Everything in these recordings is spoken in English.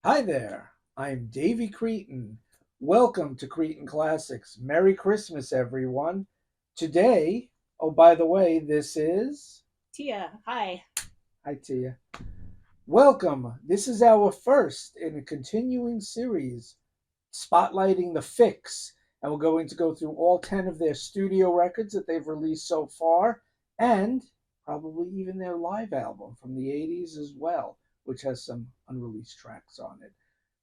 Hi there, I'm Davy Cretin. Welcome to Cretin Classics. Merry Christmas, everyone. Today, oh, by the way, this is. Tia, hi. Hi, Tia. Welcome. This is our first in a continuing series spotlighting the Fixx, and we're going to go through all 10 of their studio records that they've released so far, and probably even their live album from the 80s as well, which has some unreleased tracks on it.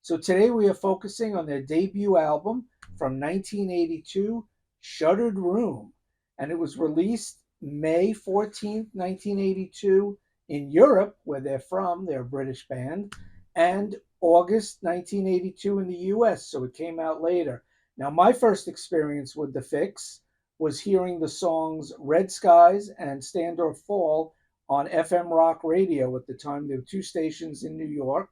So today we are focusing on their debut album from 1982, Shuttered Room, and it was released May 14th, 1982 in Europe, where they're from, they're a British band, and August 1982 in the US, so it came out later. Now, my first experience with the Fixx was hearing the songs Red Skies and Stand or Fall on FM rock radio at the time. There were two stations in New York,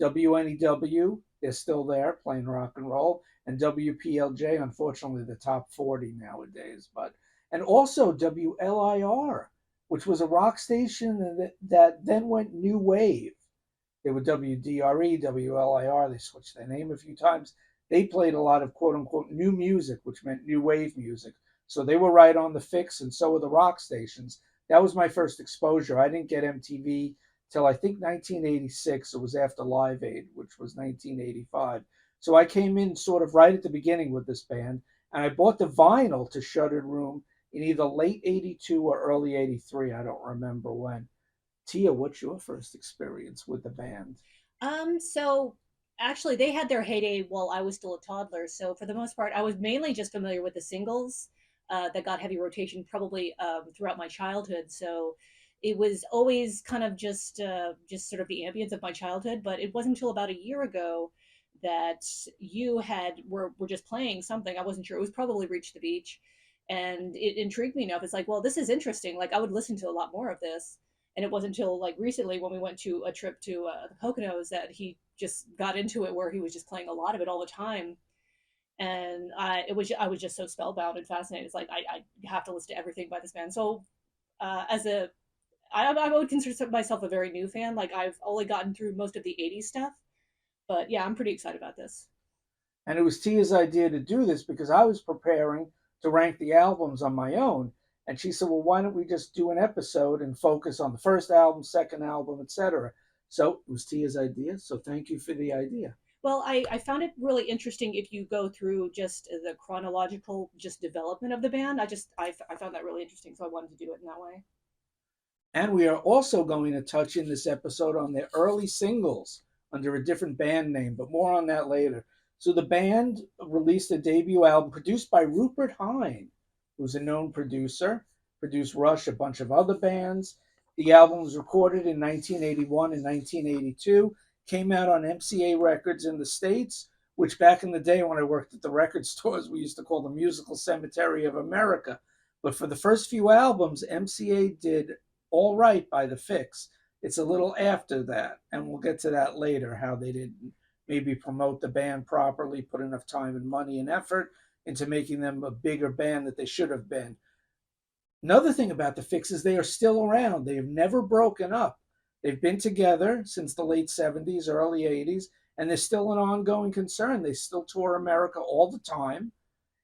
WNEW, they're still there playing rock and roll, and WPLJ, unfortunately the top 40 nowadays, but and also WLIR, which was a rock station that then went new wave. They were WDRE, WLIR. They switched their name a few times. They played a lot of quote unquote new music, which meant new wave music. So they were right on the Fixx, and so were the rock stations. That was my first exposure. I didn't get MTV till I think 1986. It was after Live Aid, which was 1985. So I came in sort of right at the beginning with this band, and I bought the vinyl to Shuttered Room in either late 82 or early 83. I don't remember when. Tia, what's your first experience with the band? So actually they had their heyday while I was still a toddler. So for the most part, I was mainly just familiar with the singles that got heavy rotation probably throughout my childhood. So it was always kind of just sort of the ambience of my childhood. But it wasn't until about a year ago that you had were just playing something. I wasn't sure. It was probably Reach the Beach. And it intrigued me enough. It's like, well, this is interesting. Like I would listen to a lot more of this, and it wasn't until like recently when we went to a trip to the Poconos that he just got into it, where he was just playing a lot of it all the time. And I was just so spellbound and fascinated. It's like I have to listen to everything by this band. So as a I would consider myself a very new fan. Like I've only gotten through most of the '80s stuff, but yeah, I'm pretty excited about this. And it was Tia's idea to do this because I was preparing to rank the albums on my own. And she said, well, why don't we just do an episode and focus on the first album, second album, etc. So it was Tia's idea. So thank you for the idea. Well, I found it really interesting if you go through just the chronological just development of the band. I found that really interesting, so I wanted to do it in that way. And we are also going to touch in this episode on their early singles under a different band name, but more on that later. So the band released a debut album produced by Rupert Hine, who's a known producer, produced Rush, a bunch of other bands. The album was recorded in 1981 and 1982, came out on MCA Records in the States, which back in the day when I worked at the record stores, we used to call the Musical Cemetery of America. But for the first few albums, MCA did all right by the Fixx. It's a little after that, and we'll get to that later, how they didn't maybe promote the band properly, put enough time and money and effort into making them a bigger band that they should have been. Another thing about the Fixx is they are still around. They have never broken up. They've been together since the late 70s, early 80s, and they're still an ongoing concern. They still tour America all the time.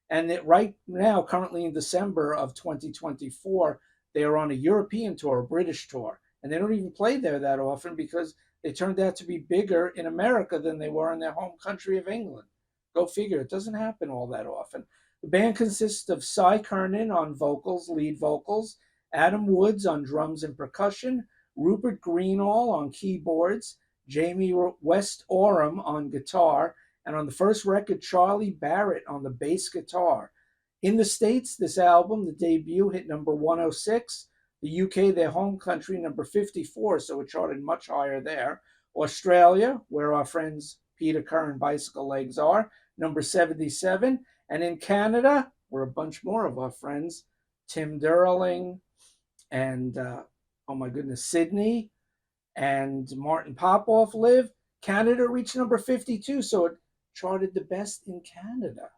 And that right now, currently in December of 2024, they are on a European tour, a British tour. And they don't even play there that often because they turned out to be bigger in America than they were in their home country of England. Go figure, it doesn't happen all that often. The band consists of Cy Kernan on vocals, lead vocals, Adam Woods on drums and percussion, Rupert Greenall on keyboards, Jamie West Oram on guitar, and on the first record, Charlie Barrett on the bass guitar. In the States, this album, the debut, hit number 106. The UK, their home country, number 54, so it charted much higher there. Australia, where our friends Peter Kerr and Bicycle Legs are, number 77. And in Canada, where a bunch more of our friends, Tim Derling and, oh my goodness, Sydney and Martin Popoff live, Canada reached number 52, so it charted the best in Canada.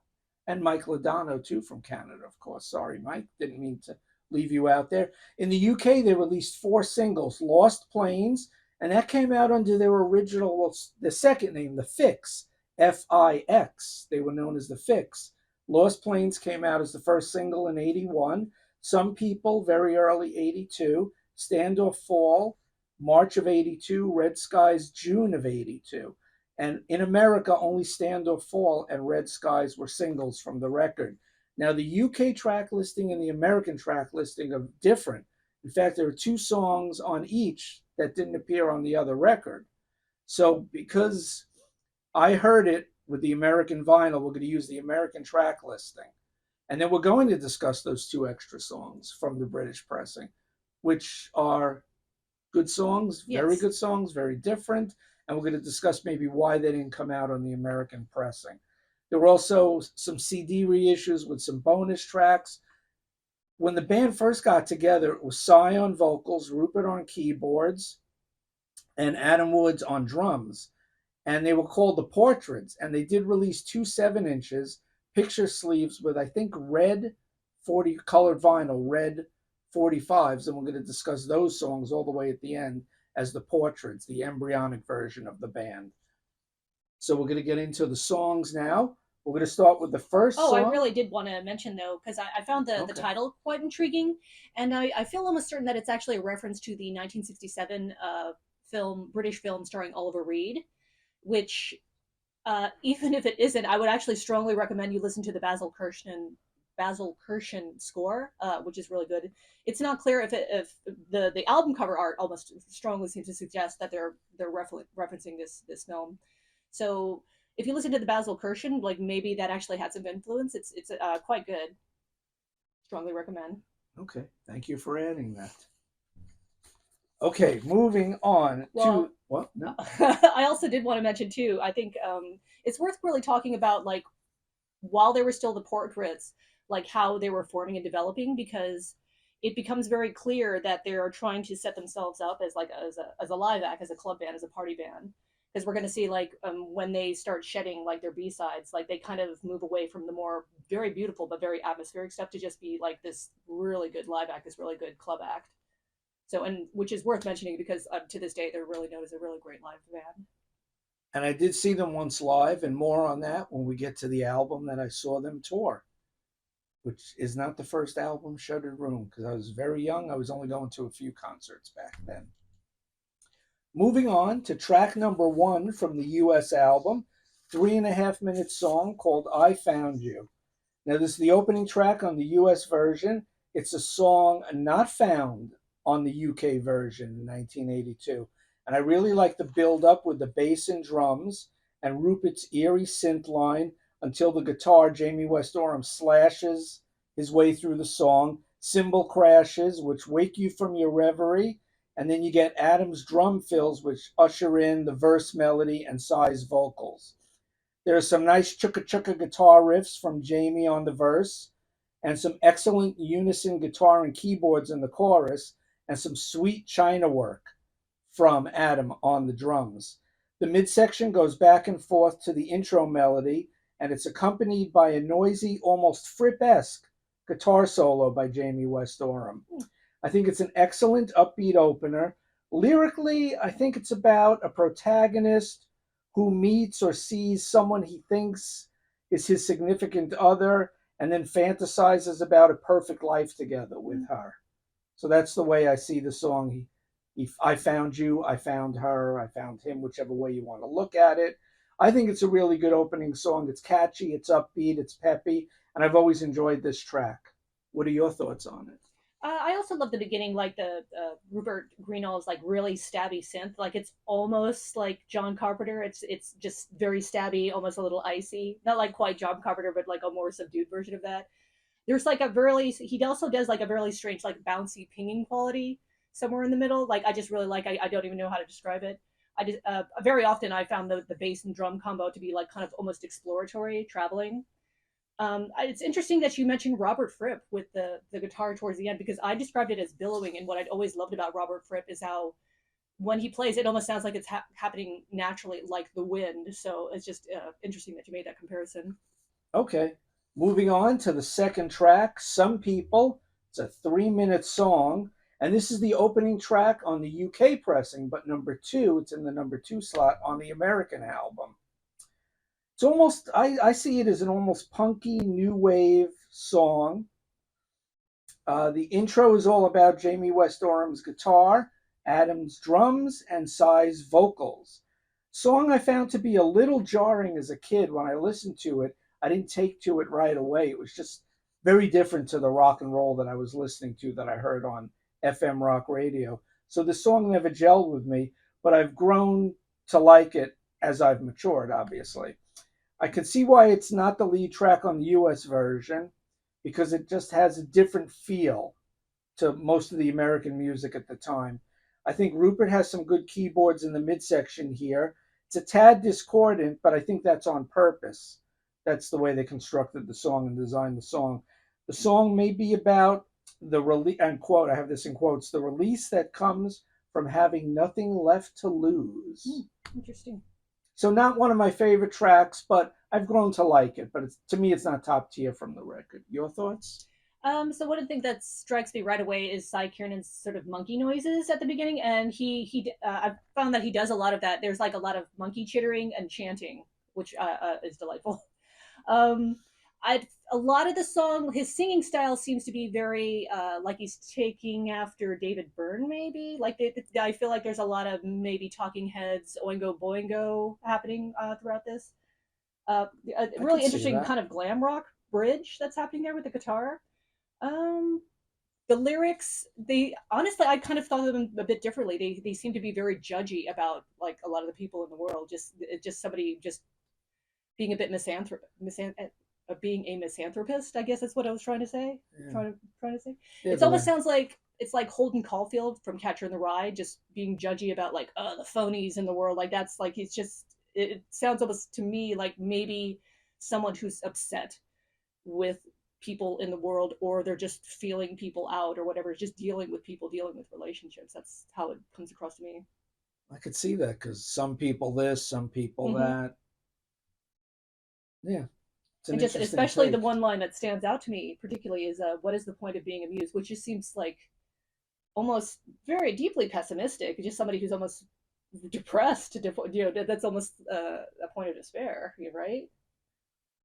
And Mike Lodano, too, from Canada, of course. Sorry, Mike, didn't mean to leave you out there. In the UK, they released four singles: Lost Plains And that came out under their original, well, the second name, the Fixx, Fix. They were known as the Fixx. Lost Plains came out as the first single in 81. Some People, very early 82. Stand or Fall, March of 82. Red Skies, June of 82. And in America, only Stand or Fall and Red Skies were singles from the record. Now, the UK track listing and the American track listing are different. In fact, there are two songs on each that didn't appear on the other record. So, because I heard it with the American vinyl, we're going to use the American track listing. And then we're going to discuss those two extra songs from the British pressing, which are good songs, very Yes. good songs, very different. And we're going to discuss maybe why they didn't come out on the American pressing. There were also some CD reissues with some bonus tracks. When the band first got together, it was Cy on vocals, Rupert on keyboards, and Adam Woods on drums. And they were called the Portraits. And they did release two 7 inches picture sleeves with, I think, red 40 colored vinyl, red 45s. And we're going to discuss those songs all the way at the end as the Portraits, the embryonic version of the band. So we're going to get into the songs now. We're going to start with the first Oh, I song. really did want to mention though, because I found the Okay. title quite intriguing, and I feel almost certain that it's actually a reference to the 1967 film, British film starring Oliver Reed, which even if it isn't, I would actually strongly recommend you listen to the Basil Kirshen score, which is really good. It's not clear if the album cover art almost strongly seems to suggest that they're referencing this film. So if you listen to the Basil Kirshen, like maybe that actually had some influence. It's quite good. Strongly recommend. Okay. Thank you for adding that. Okay, moving on to Well, what? No. I also did want to mention too. I think it's worth really talking about like while they were still the portraits, like how they were forming and developing, because it becomes very clear that they are trying to set themselves up as like as a live act, as a club band, as a party band. Because we're going to see like when they start shedding like their B-sides, like they kind of move away from the more very beautiful but very atmospheric stuff to just be like this really good live act, this really good club act. So, and which is worth mentioning because to this day they're really known as a really great live band. And I did see them once live, and more on that when we get to the album that I saw them tour, which is not the first album, Shuttered Room, because I was very young. I was only going to a few concerts back then. Moving on to track number one from the US album, 3.5 minute song called I Found You. Now, this is the opening track on the US version. It's a song not found on the UK version in 1982. And I really like the build up with the bass and drums and Rupert's eerie synth line until the guitar, Jamie West Oram, slashes his way through the song. Cymbal crashes, which wake you from your reverie. And then you get Adam's drum fills, which usher in the verse melody and Cy's vocals. There are some nice chukka chukka guitar riffs from Jamie on the verse, and some excellent unison guitar and keyboards in the chorus, and some sweet China work from Adam on the drums. The midsection goes back and forth to the intro melody, and it's accompanied by a noisy, almost Fripp-esque guitar solo by Jamie West Oram. I think it's an excellent upbeat opener. Lyrically, I think it's about a protagonist who meets or sees someone he thinks is his significant other and then fantasizes about a perfect life together with her. So that's the way I see the song. I found you, I found her, I found him, whichever way you want to look at it. I think it's a really good opening song. It's catchy, it's upbeat, it's peppy, and I've always enjoyed this track. What are your thoughts on it? I also love the beginning, like the Rupert Greenall's like really stabby synth. Like it's almost like John Carpenter. It's just very stabby, almost a little icy. Not like quite John Carpenter, but like a more subdued version of that. There's like a really he also does like a really strange like bouncy pinging quality somewhere in the middle. Like I just really like I don't even know how to describe it. I just very often I found the bass and drum combo to be like kind of almost exploratory, traveling. It's interesting that you mentioned Robert Fripp with the guitar towards the end because I described it as billowing, and what I'd always loved about Robert Fripp is how when he plays, it almost sounds like it's happening naturally, like the wind. So it's just interesting that you made that comparison. Okay, moving on to the second track, Some People. It's a 3 minute song, And this is the opening track on the UK pressing, but number two, it's in the number two slot on the American album. It's almost, I see it as an almost punky new wave song. The intro is all about Jamie West Orham's guitar, Adam's drums, and Psy's vocals. Song I found to be a little jarring as a kid when I listened to it. I didn't take to it right away. It was just very different to the rock and roll that I was listening to that I heard on FM rock radio. So the song never gelled with me, but I've grown to like it as I've matured, obviously. I can see why it's not the lead track on the US version because it just has a different feel to most of the American music at the time. I think Rupert has some good keyboards in the midsection here. It's a tad discordant, but I think that's on purpose. That's the way they constructed the song and designed the song. The song may be about the release, and quote, I have this in quotes, the release that comes from having nothing left to lose. Interesting. So not one of my favorite tracks, but I've grown to like it. But to me, it's not top tier from the record. Your thoughts? So one of the things that strikes me right away is Cy Kiernan's sort of monkey noises at the beginning, and I've found that he does a lot of that. There's like a lot of monkey chittering and chanting, which is delightful. Um, I a lot of the song, his singing style seems to be very like he's taking after David Byrne, maybe. Like I feel like there's a lot of maybe Talking Heads, Oingo Boingo happening throughout this. A really interesting kind of glam rock bridge that's happening there with the guitar. Um, the lyrics, they honestly, I kind of thought of them a bit differently. They seem to be very judgy about like a lot of the people in the world. Just somebody just being a bit being a misanthropist. I guess that's what I was trying to say. Yeah. Trying to say. Yeah, it almost sounds like it's like Holden Caulfield from Catcher in the Rye, just being judgy about like the phonies in the world. Like that's like it's just it sounds almost to me like maybe someone who's upset with people in the world, or they're just feeling people out or whatever, just dealing with people, dealing with relationships. That's how it comes across to me. I could see that because some people this, some people that. Yeah. And just especially the one line that stands out to me particularly is what is the point of being amused, which just seems like almost very deeply pessimistic, just somebody who's almost depressed, that's almost a point of despair, right?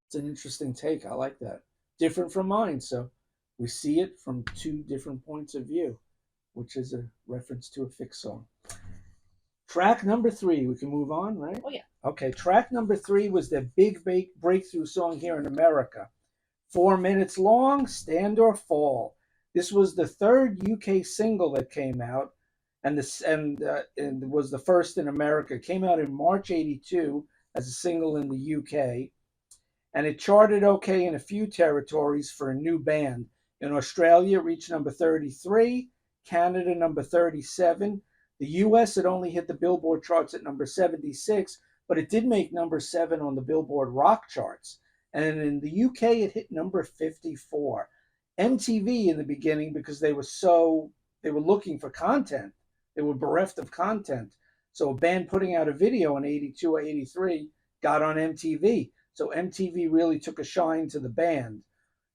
It's an interesting take. I like that. Different from mine, so we see it from two different points of view, which is a reference to a Fixx song. Track number 3, we can move on, right? Oh yeah. Okay, track number 3 was their big breakthrough song here in America. 4 minutes long, Stand or Fall. This was the third UK single that came out, and was the first in America. It came out in March '82 as a single in the UK, and it charted okay in a few territories for a new band. In Australia, it reached number 33, Canada number 37. The US had only hit the Billboard charts at number 76, but it did make number 7 on the Billboard rock charts. And in the UK, it hit number 54. MTV in the beginning, because they were looking for content. They were bereft of content. So a band putting out a video in 82 or 83 got on MTV. So MTV really took a shine to the band.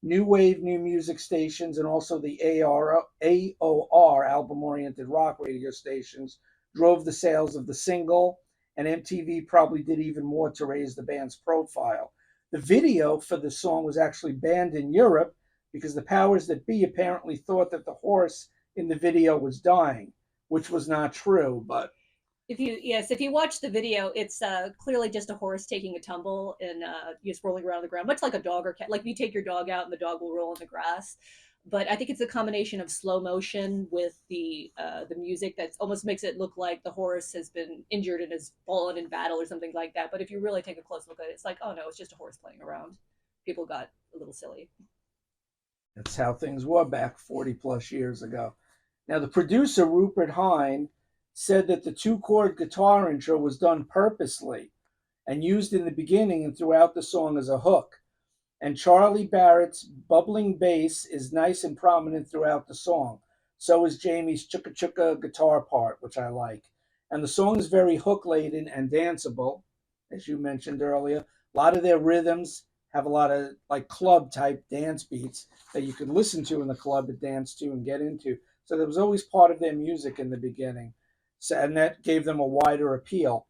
New wave, new music stations, and also the AOR, album-oriented rock radio stations, drove the sales of the single, and MTV probably did even more to raise the band's profile. The video for the song was actually banned in Europe because the powers that be apparently thought that the horse in the video was dying, which was not true, but if you watch the video, it's clearly just a horse taking a tumble and just rolling around the ground, much like a dog or cat. Like you take your dog out and the dog will roll in the grass. But I think it's a combination of slow motion with the music that almost makes it look like the horse has been injured and has fallen in battle or something like that. But if you really take a close look at it, it's like, oh no, it's just a horse playing around. People got a little silly. That's how things were back 40 plus years ago. Now, the producer, Rupert Hine, said that the 2-chord guitar intro was done purposely and used in the beginning and throughout the song as a hook. And Charlie Barrett's bubbling bass is nice and prominent throughout the song. So is Jamie's chukka chukka guitar part, which I like. And the song is very hook-laden and danceable, as you mentioned earlier. A lot of their rhythms have a lot of like club-type dance beats that you could listen to in the club and dance to and get into. So that was always part of their music in the beginning. So, and that gave them a wider appeal.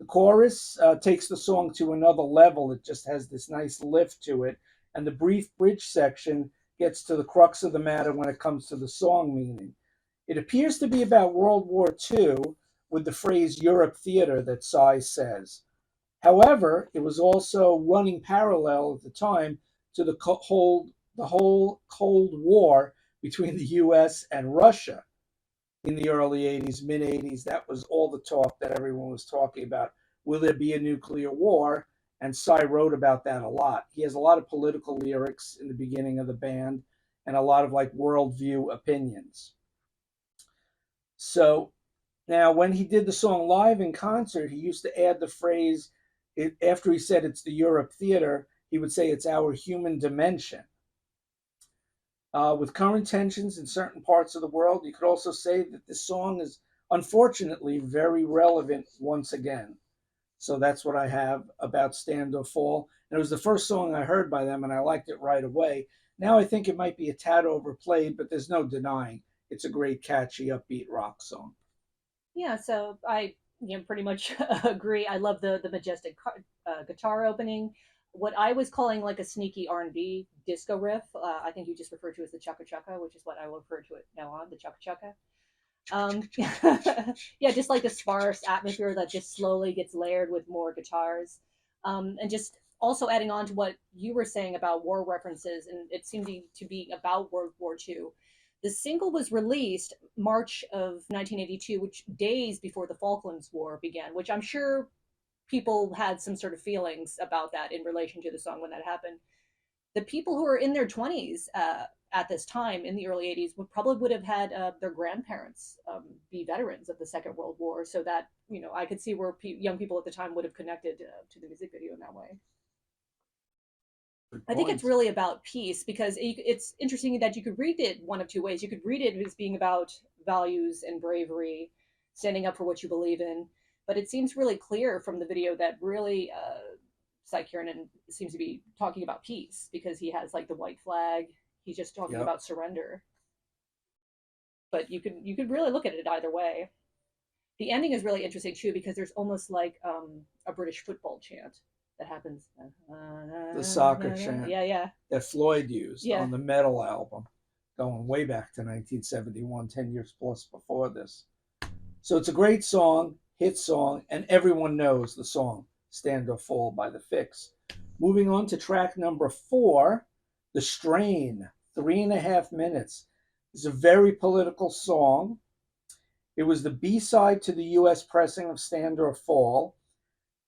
The chorus takes the song to another level. It just has this nice lift to it. And the brief bridge section gets to the crux of the matter when it comes to the song meaning. It appears to be about World War II with the phrase Europe theater that Sy says. However, it was also running parallel at the time to the whole Cold War between the US and Russia in the early 80s, mid 80s. That was all the talk that everyone was talking about. Will there be a nuclear war? And Sy wrote about that a lot. He has a lot of political lyrics in the beginning of the band and a lot of like worldview opinions. So now, when he did the song live in concert, he used to add the phrase, after he said it's the Europe theater, he would say it's our human dimension. With current tensions in certain parts of the world, you could also say that this song is unfortunately very relevant once again. So that's what I have about Stand or Fall. And it was the first song I heard by them, and I liked it right away. Now I think it might be a tad overplayed, but there's no denying it's a great, catchy, upbeat rock song. Yeah, so I pretty much agree. I love the majestic guitar opening. What I was calling like a sneaky R&B disco riff, I think you just referred to as the chaka chaka, which is what I will refer to it now on the chaka chaka. Yeah, just like a sparse atmosphere that just slowly gets layered with more guitars, and just also adding on to what you were saying about war references, and it seemed to be about World War II. The single was released March of 1982, which days before the Falklands War began, which I'm sure people had some sort of feelings about that in relation to the song when that happened. The people who were in their 20s at this time in the early 80s would have had their grandparents be veterans of the Second World War, so that I could see where young people at the time would have connected to the music video in that way. Good I think it's point. really about peace because it's interesting that you could read it one of two ways. You could read it as being about values and bravery, standing up for what you believe in, but it seems really clear from the video that really Cy Kiernan seems to be talking about peace because he has like the white flag. He's just talking Yep. about surrender. But you could really look at it either way. The ending is really interesting too because there's almost like a British football chant that happens. The soccer chant Yeah, yeah, that Floyd used yeah. on the Metal album, going way back to 1971, 10 years plus before this. So it's a great song, hit song, and everyone knows the song Stand or Fall by the Fixx. Moving on to track number 4, The Strain, 3.5 minutes. It's a very political song. It was the B-side to the US pressing of Stand or Fall.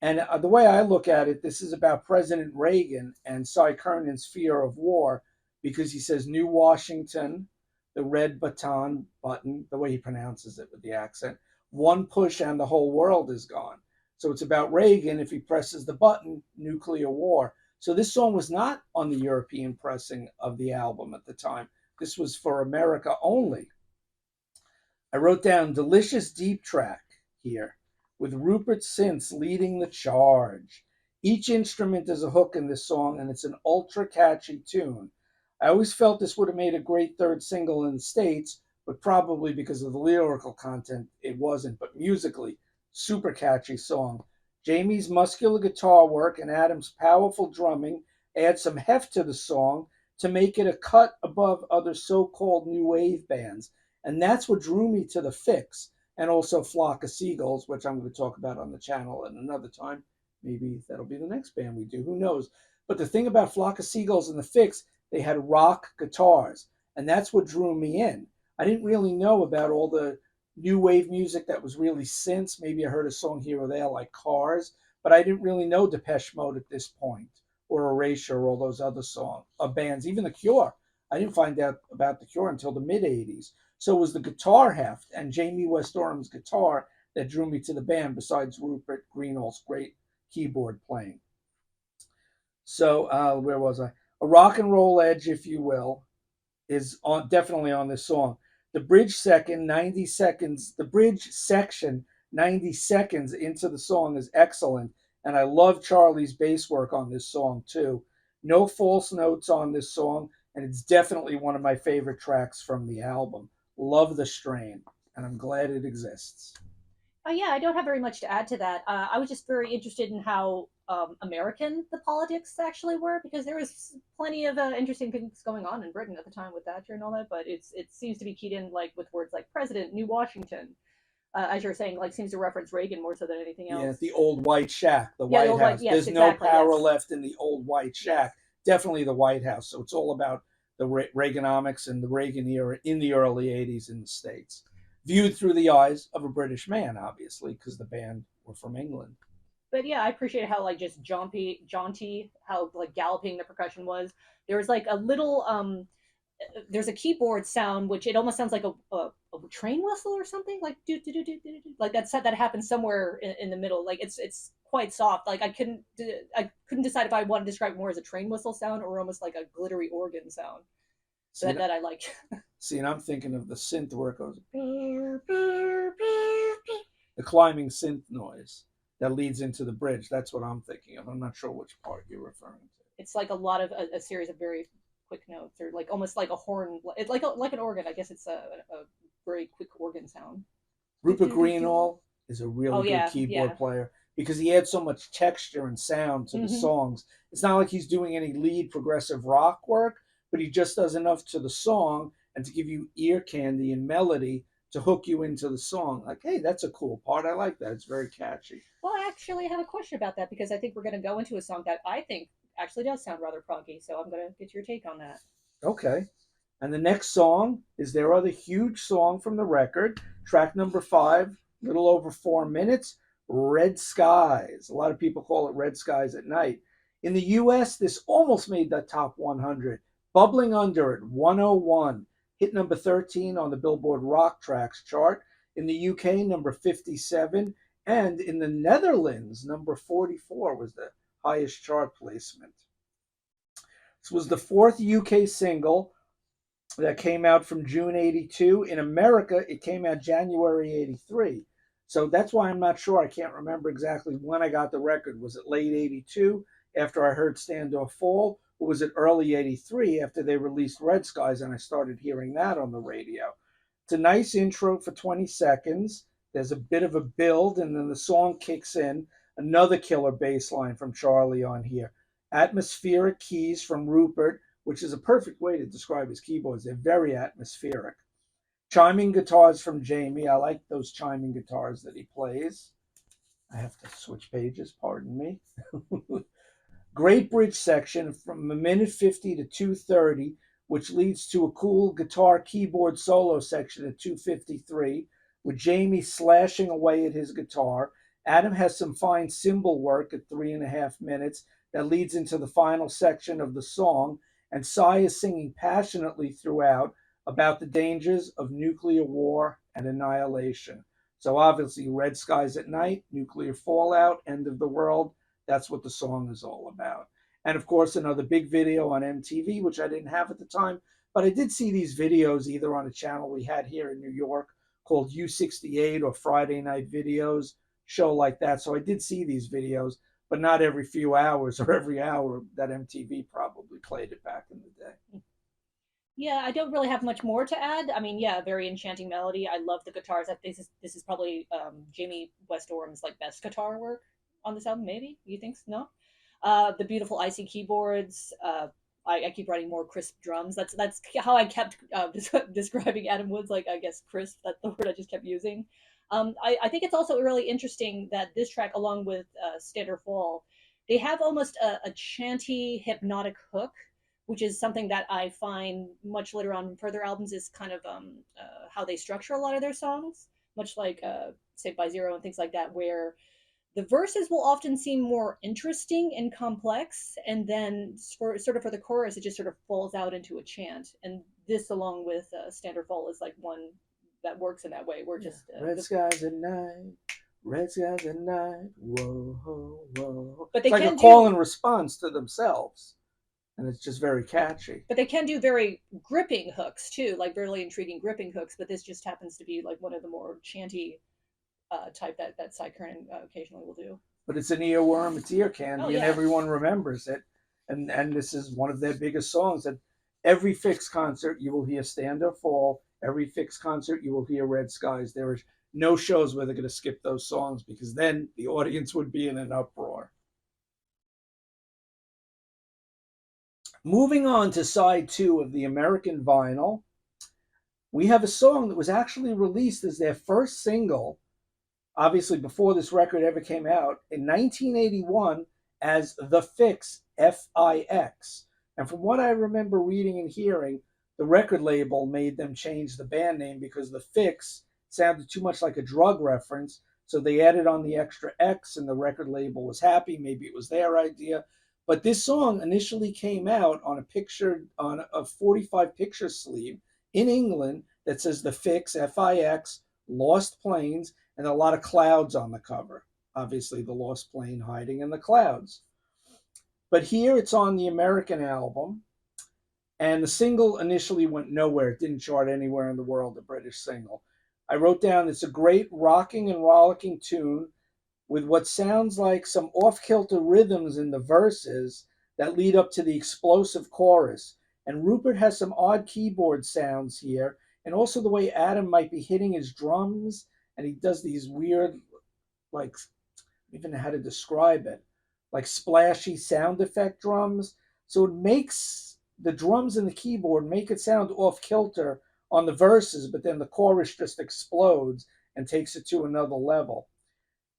And the way I look at it, this is about President Reagan and Cy Kernan's fear of war because he says New Washington, the red button, the way he pronounces it with the accent, one push and the whole world is gone. So it's about Reagan. If he presses the button, nuclear war. So this song was not on the European pressing of the album at the time. This was for America only. I wrote down delicious deep track here with Rupert Synths leading the charge. Each instrument is a hook in this song, and it's an ultra catchy tune. I always felt this would have made a great third single in the States, but probably because of the lyrical content, it wasn't. But musically, super catchy song. Jamie's muscular guitar work and Adam's powerful drumming add some heft to the song to make it a cut above other so called new wave bands. And that's what drew me to the Fixx and also Flock of Seagulls, which I'm going to talk about on the channel at another time. Maybe that'll be the next band we do. Who knows? But the thing about Flock of Seagulls and the Fixx, they had rock guitars, and that's what drew me in. I didn't really know about all the new wave music that was really synths. Maybe I heard a song here or there like Cars, but I didn't really know Depeche Mode at this point, or Erasure, or all those other bands, even The Cure. I didn't find out about The Cure until the mid 80s. So it was the guitar heft and Jamie West Orham's guitar that drew me to the band, besides Rupert Greenall's great keyboard playing. So where was I? A rock and roll edge, if you will, is definitely on this song. The bridge section, 90 seconds. The bridge section, 90 seconds into the song, is excellent, and I love Charlie's bass work on this song too. No false notes on this song, and it's definitely one of my favorite tracks from the album. Love the strain, and I'm glad it exists. Yeah, I don't have very much to add to that. I was just very interested in how American the politics actually were, because there was plenty of interesting things going on in Britain at the time with Thatcher and all that. But it seems to be keyed in like with words like president, New Washington, as you're saying, like seems to reference Reagan more so than anything Yeah, else. the old white shack, the Yeah, the White old white. House. Yes, There's no exactly. power Yes, left in the old white yes. shack. Definitely the White House. So it's all about the Reaganomics and the Reagan era in the early 80s in the States. Viewed through the eyes of a British man, obviously, because the band were from England. But yeah, I appreciate how like just jaunty, how like galloping the percussion was. There was like a little there's a keyboard sound which it almost sounds like a train whistle or something like like that happens somewhere in the middle. Like it's quite soft. Like I couldn't decide if I want to describe it more as a train whistle sound or almost like a glittery organ sound See, that I like. see, and I'm thinking of the synth where it goes, the climbing synth noise that leads into the bridge. That's what I'm thinking of. I'm not sure which part you're referring to. It's like a lot of a series of very quick notes or like almost like a horn. It's like an organ. I guess it's a very quick organ sound. Rupert Greenall is a Oh really good yeah, keyboard yeah. player because he adds so much texture and sound to the Mm-hmm. songs. It's not like he's doing any lead progressive rock work, but he just does enough to the song and to give you ear candy and melody to hook you into the song. Like, hey, that's a cool part. I like that. It's very catchy. Well, I actually have a question about that because I think we're going to go into a song that I think actually does sound rather proggy. So I'm going to get your take on that. Okay. And the next song is their other huge song from the record, track number 5, little over 4 minutes, Red Skies. A lot of people call it Red Skies at Night. In the US, this almost made the top 100, bubbling under it, 101, hit number 13 on the Billboard Rock Tracks chart. In the UK, number 57, and in the Netherlands, number 44 was the highest chart placement. This was the fourth UK single that came out from June 82. In America, it came out January 83. So that's why I'm not sure. I can't remember exactly when I got the record. Was it late 82 after I heard Stand or Fall? Or was it early 83 after they released Red Skies and I started hearing that on the radio? It's a nice intro for 20 seconds. There's a bit of a build, and then the song kicks in. Another killer bass line from Charlie on here. Atmospheric keys from Rupert, which is a perfect way to describe his keyboards. They're very atmospheric. Chiming guitars from Jamie. I like those chiming guitars that he plays. I have to switch pages, pardon me. Great bridge section from a minute 50 to 2:30, which leads to a cool guitar keyboard solo section at 2:53, with Jamie slashing away at his guitar. Adam has some fine cymbal work at 3.5 minutes that leads into the final section of the song, and Cy is singing passionately throughout about the dangers of nuclear war and annihilation. So obviously, Red Skies at Night, nuclear fallout, end of the world. That's what the song is all about. And of course, another big video on MTV, which I didn't have at the time, but I did see these videos either on a channel we had here in New York called U68 or Friday Night Videos, show like that. So I did see these videos, but not every few hours or every hour that MTV probably played it back in the day. Yeah, I don't really have much more to add. I mean, yeah, very enchanting melody. I love the guitars. I think this is probably Jamie West Orm's like best guitar work on this album. Maybe you think so? No? The beautiful icy keyboards. I keep writing more crisp drums. That's how I kept describing Adam Woods. Like I guess crisp. That's the word I just kept using. I think it's also really interesting that this track, along with Stand or Fall, they have almost a chanty, hypnotic hook, which is something that I find much later on in further albums is kind of how they structure a lot of their songs, much like Saved by Zero and things like that, where the verses will often seem more interesting and complex, and then for the chorus, it just sort of falls out into a chant. And this, along with Stand or Fall, is like one that works in that way. We're just Red skies at night, red skies at night, whoa, whoa. but It's they like a can call do and response to themselves, and it's just very catchy. but they can do very gripping hooks too, like really intriguing gripping hooks. But this just happens to be like one of the more chanty type that Cy Curran occasionally will do. But it's an earworm, it's ear Oh candy, and yeah, everyone remembers it. And this is one of their biggest songs. At every Fixx concert, you will hear Stand or Fall Every Fixx concert, you will hear Red Skies. There are no shows where they're going to skip those songs because then the audience would be in an uproar. Moving on to side two of the American vinyl, we have a song that was actually released as their first single, obviously before this record ever came out, in 1981 as The Fixx, Fix. And from what I remember reading and hearing, the record label made them change the band name because The Fixx sounded too much like a drug reference. So they added on the extra X, and the record label was happy. Maybe it was their idea. But this song initially came out on a 45 picture sleeve in England that says The Fixx, Fix, Lost Planes, and a lot of clouds on the cover. Obviously, the lost plane hiding in the clouds. But here it's on the American album, and the single initially went nowhere. It didn't chart anywhere in the world, the British single. I wrote down it's a great rocking and rollicking tune with what sounds like some off kilter rhythms in the verses that lead up to the explosive chorus. And Rupert has some odd keyboard sounds here, and also the way Adam might be hitting his drums, and he does these weird, like, I don't even know how to describe it, like splashy sound effect drums. So it makes the drums and the keyboard make it sound off kilter on the verses, but then the chorus just explodes and takes it to another level.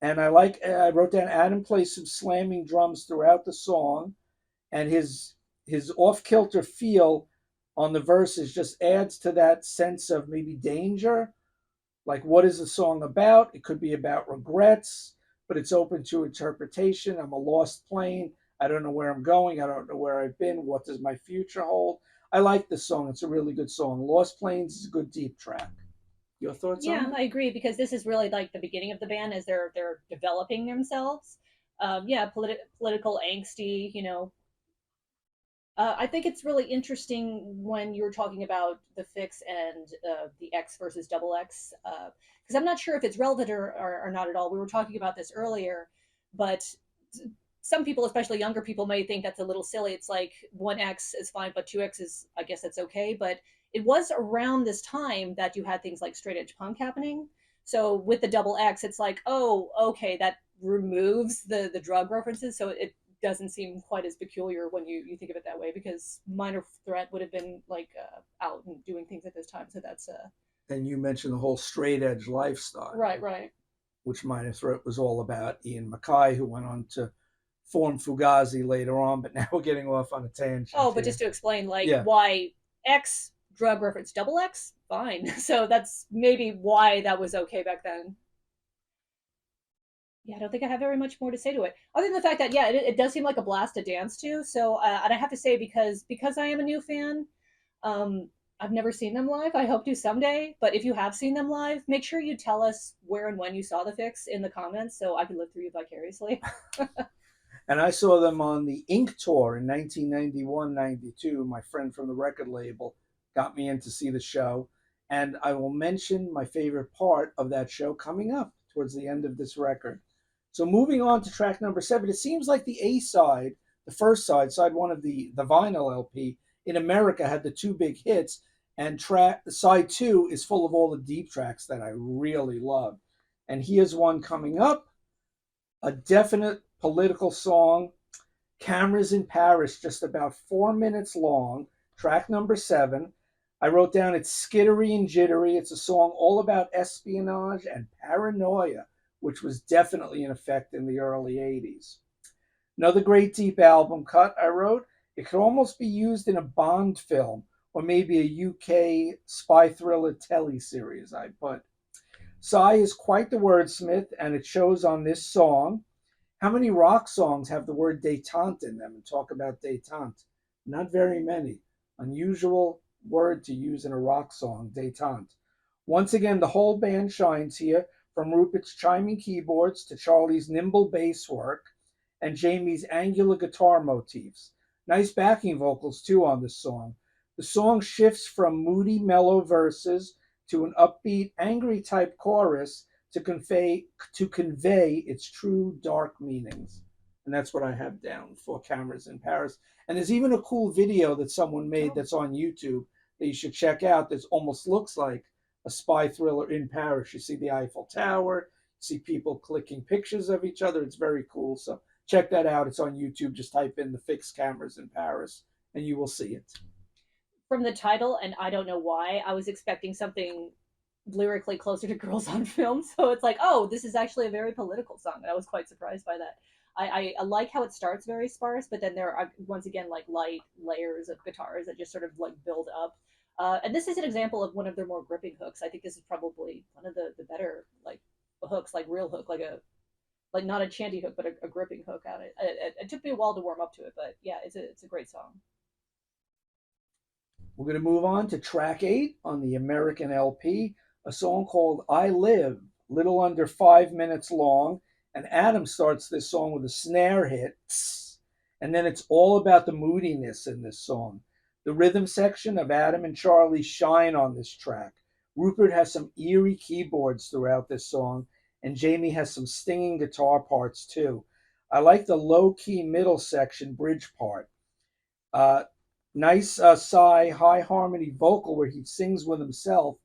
And I wrote down Adam plays some slamming drums throughout the song, and his off kilter feel on the verses just adds to that sense of maybe danger. Like, what is the song about? It could be about regrets, but it's open to interpretation. I'm a lost plane. I don't know where I'm going. I don't know where I've been. What does my future hold? I like this song. It's a really good song. Lost Planes is a good deep track. Your thoughts on Yeah, it? I agree because this is really like the beginning of the band as they're developing themselves. Yeah, political angsty, I think it's really interesting when you were talking about the Fixx and the X versus double X, because I'm not sure if it's relevant or not at all. We were talking about this earlier, but some people, especially younger people, may think that's a little silly. It's like one X is fine, but two X is, I guess that's okay. But it was around this time that you had things like straight edge punk happening. So with the double X, it's like, oh, okay, that removes the drug references, so it doesn't seem quite as peculiar when you think of it that way, because Minor Threat would have been like out and doing things at this time. So that's And you mentioned the whole straight edge lifestyle, right, right. which Minor Threat was all about. Ian MacKaye, who went on to form Fugazi later on, but now we're getting off on a tangent Oh, but here. just to explain, like Yeah. why X drug reference double X, fine. So that's maybe why that was okay back then. Yeah, I don't think I have very much more to say to it, other than the fact that yeah, it does seem like a blast to dance to. So, and I have to say because I am a new fan, um, I've never seen them live. I hope to someday. But if you have seen them live, make sure you tell us where and when you saw the Fixx in the comments, so I can live through you vicariously. And I saw them on the Ink Tour in 1991-92. My friend from the record label got me in to see the show. And I will mention my favorite part of that show coming up towards the end of this record. So moving on to track number 7, it seems like the A side, the first side, side one of the vinyl LP in America had the two big hits, and track side 2 is full of all the deep tracks that I really love. And here's one coming up, a definite political song, Cameras in Paris, just about 4 minutes long, track number 7. I wrote down it's skittery and jittery. It's a song all about espionage and paranoia, which was definitely in effect in the early 80s. Another great deep album cut I wrote. It could almost be used in a Bond film or maybe a UK spy thriller teleseries, I put. Psy is quite the wordsmith, and it shows on this song. How many rock songs have the word détente in them and talk about détente? Not very many. Unusual word to use in a rock song, détente. Once again, the whole band shines here, from Rupert's chiming keyboards to Charlie's nimble bass work and Jamie's angular guitar motifs. Nice backing vocals, too, on this song. The song shifts from moody, mellow verses to an upbeat, angry type chorus to convey its true dark meanings. And that's what I have down for Cameras in Paris. And there's even a cool video that someone made Oh, that's on YouTube that you should check out that almost looks like a spy thriller in Paris. You see the Eiffel Tower, you see people clicking pictures of each other. It's very cool. So check that out. It's on YouTube. Just type in the Fixx cameras in Paris and you will see it. From the title, and I don't know why, I was expecting something lyrically closer to Girls on Film. So it's like, oh, this is actually a very political song. And I was quite surprised by that. I like how it starts very sparse, but then there are once again like light layers of guitars that just sort of like build up. And this is an example of one of their more gripping hooks. I think this is probably one of the better like hooks, like real hook, like not a chanty hook, but a gripping hook on it. It took me a while to warm up to it, but yeah, it's a great song. We're going to move on to track 8 on the American LP, a song called I Live, little under 5 minutes long. And Adam starts this song with a snare hit, and then it's all about the moodiness in this song. The rhythm section of Adam and Charlie shine on this track. Rupert has some eerie keyboards throughout this song, and Jamie has some stinging guitar parts too. I like the low key middle section bridge part. Uh, Nice high harmony vocal where he sings with himself,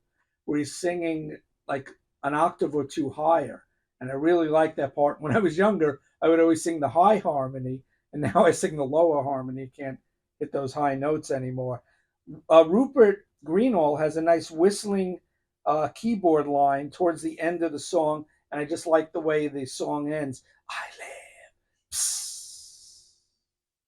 where he's singing like an octave or two higher. And I really like that part. When I was younger, I would always sing the high harmony, and now I sing the lower harmony. Can't hit those high notes anymore. Rupert Greenall has a nice whistling keyboard line towards the end of the song, and I just like the way the song ends. I live,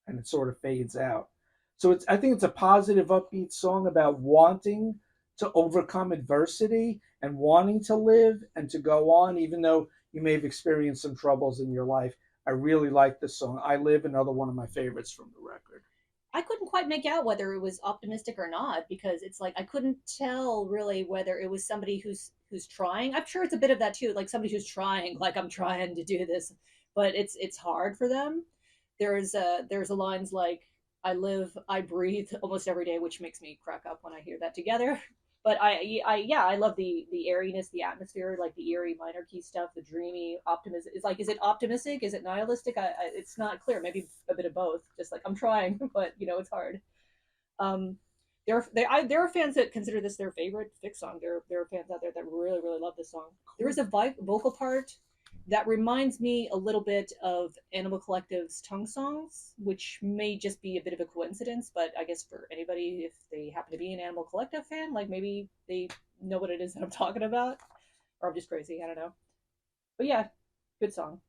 and it sort of fades out. So I think it's a positive, upbeat song about wanting to overcome adversity and wanting to live and to go on, even though you may have experienced some troubles in your life. I really like this song. I Live, another one of my favorites from the record. I couldn't quite make out whether it was optimistic or not because it's like I couldn't tell really whether it was somebody who's trying. I'm sure it's a bit of that too, like somebody who's trying, like I'm trying to do this, but it's hard for them. There's a lines like I live, I breathe almost every day, which makes me crack up when I hear that together. But yeah, I love the airiness, the atmosphere, like the eerie minor key stuff, the dreamy optimism. It's like, is it optimistic? Is it nihilistic? It's not clear. Maybe a bit of both. Just like I'm trying, but it's hard. Um, there are fans that consider this their favorite Fixx song. There are fans out there that really really love this song. There is a vocal part that reminds me a little bit of Animal Collective's Tongue Songs, which may just be a bit of a coincidence, but I guess for anybody, if they happen to be an Animal Collective fan, like maybe they know what it is that I'm talking about, or I'm just crazy. I don't know. But yeah, good song.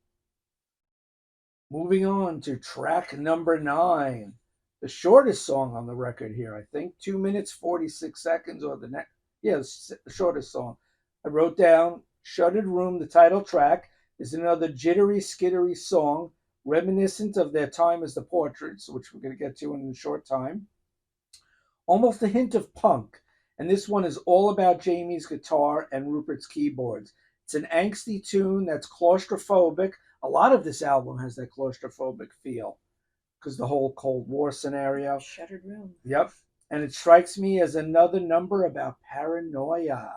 Moving on to track number 9, the shortest song on the record here, I think, 2 minutes 46 seconds, or the next, yeah, the shortest song. I wrote down "Shuttered Room," the title track, is another jittery, skittery song reminiscent of their time as the Portraits, which we're going to get to in a short time. Almost a hint of punk, and this one is all about Jamie's guitar and Rupert's keyboards. It's an angsty tune that's claustrophobic. A lot of this album has that claustrophobic feel because the whole Cold War scenario. Shuttered Room. Yep. And it strikes me as another number about paranoia.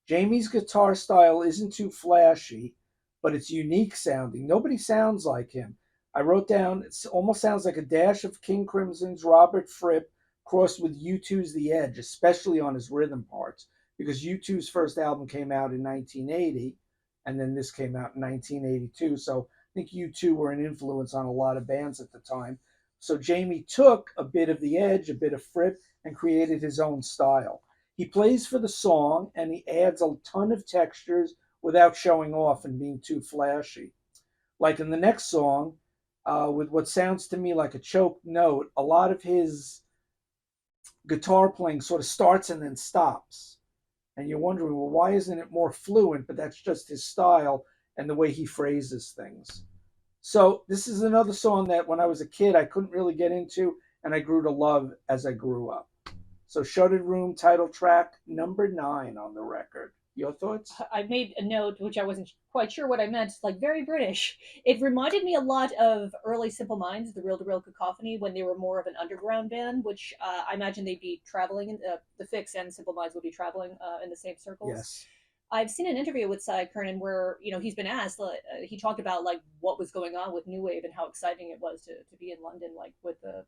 Jamie's guitar style isn't too flashy, but it's unique sounding. Nobody sounds like him. I wrote down it almost sounds like a dash of King Crimson's Robert Fripp crossed with U2's The Edge, especially on his rhythm parts, because U2's first album came out in 1980, and then this came out in 1982. So I think U2 were an influence on a lot of bands at the time. So Jamie took a bit of The Edge, a bit of Fripp, and created his own style. He plays for the song and he adds a ton of textures without showing off and being too flashy. Like in the next song, with what sounds to me like a choked note, a lot of his guitar playing sort of starts and then stops. And you're wondering, well, why isn't it more fluent? But that's just his style and the way he phrases things. So this is another song that when I was a kid, I couldn't really get into, and I grew to love as I grew up. So Shuttered Room, title track number 9 on the record. Your thoughts? I made a note, which I wasn't quite sure what I meant, like very British. It reminded me a lot of early Simple Minds, the Real to Real Cacophony, when they were more of an underground band, which I imagine they'd be traveling, the Fixx and Simple Minds would be traveling in the same circles. Yes. I've seen an interview with Cy Kernan where he's been asked. He talked about like what was going on with New Wave and how exciting it was to be in London, like with the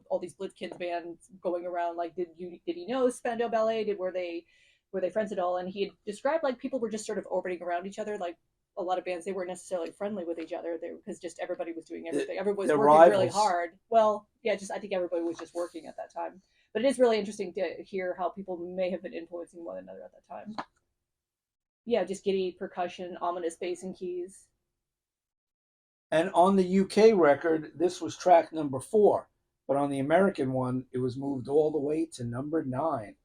all these Blitzkins bands going around. Like, did he know Spandau Ballet? Were they friends at all? And he had described like people were just sort of orbiting around each other. Like a lot of bands, they weren't necessarily friendly with each other. Because just everybody was doing everything. Everybody was They're working really rivals. hard. Well, yeah, just I think everybody was just working at that time. But it is really interesting to hear how people may have been influencing one another at that time. Yeah, just giddy percussion, ominous bass and keys. And on the UK record, this was track number 4. But on the American one, it was moved all the way to number 9.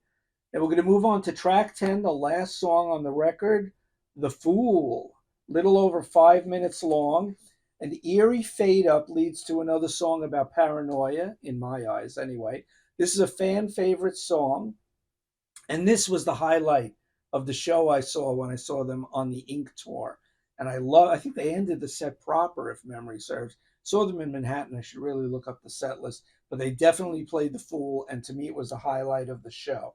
And we're going to move on to track 10, the last song on the record, The Fool. Little over 5 minutes long. An eerie fade up leads to another song about paranoia, in my eyes anyway. This is a fan favorite song. And this was the highlight of the show I saw when I saw them on the Ink tour. And I think they ended the set proper, if memory serves. Saw them in Manhattan. I should really look up the set list. But they definitely played The Fool, and to me, it was the highlight of the show.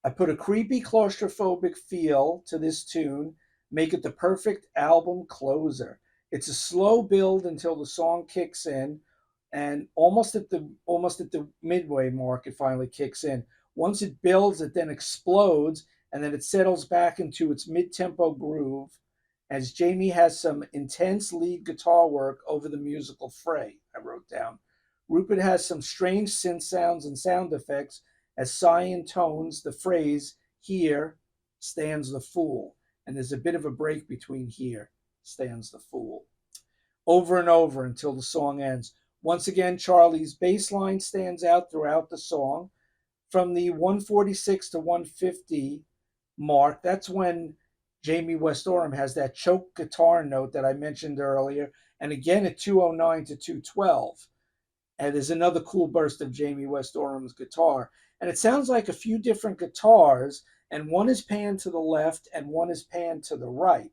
I put a creepy, claustrophobic feel to this tune, make it the perfect album closer. It's a slow build until the song kicks in, and almost at the midway mark, it finally kicks in. Once it builds, it then explodes, and then it settles back into its mid-tempo groove as Jamie has some intense lead guitar work over the musical fray, I wrote down. Rupert has some strange synth sounds and sound effects as Cy tones the phrase, here stands the fool. And there's a bit of a break between here stands the fool. Over and over until the song ends. Once again, Charlie's bass line stands out throughout the song. From the 146 to 150 mark, that's when Jamie West Oram has that choke guitar note that I mentioned earlier. And again at 209 to 212. And there's another cool burst of Jamie West Oram's guitar. And it sounds like a few different guitars, and one is panned to the left and one is panned to the right.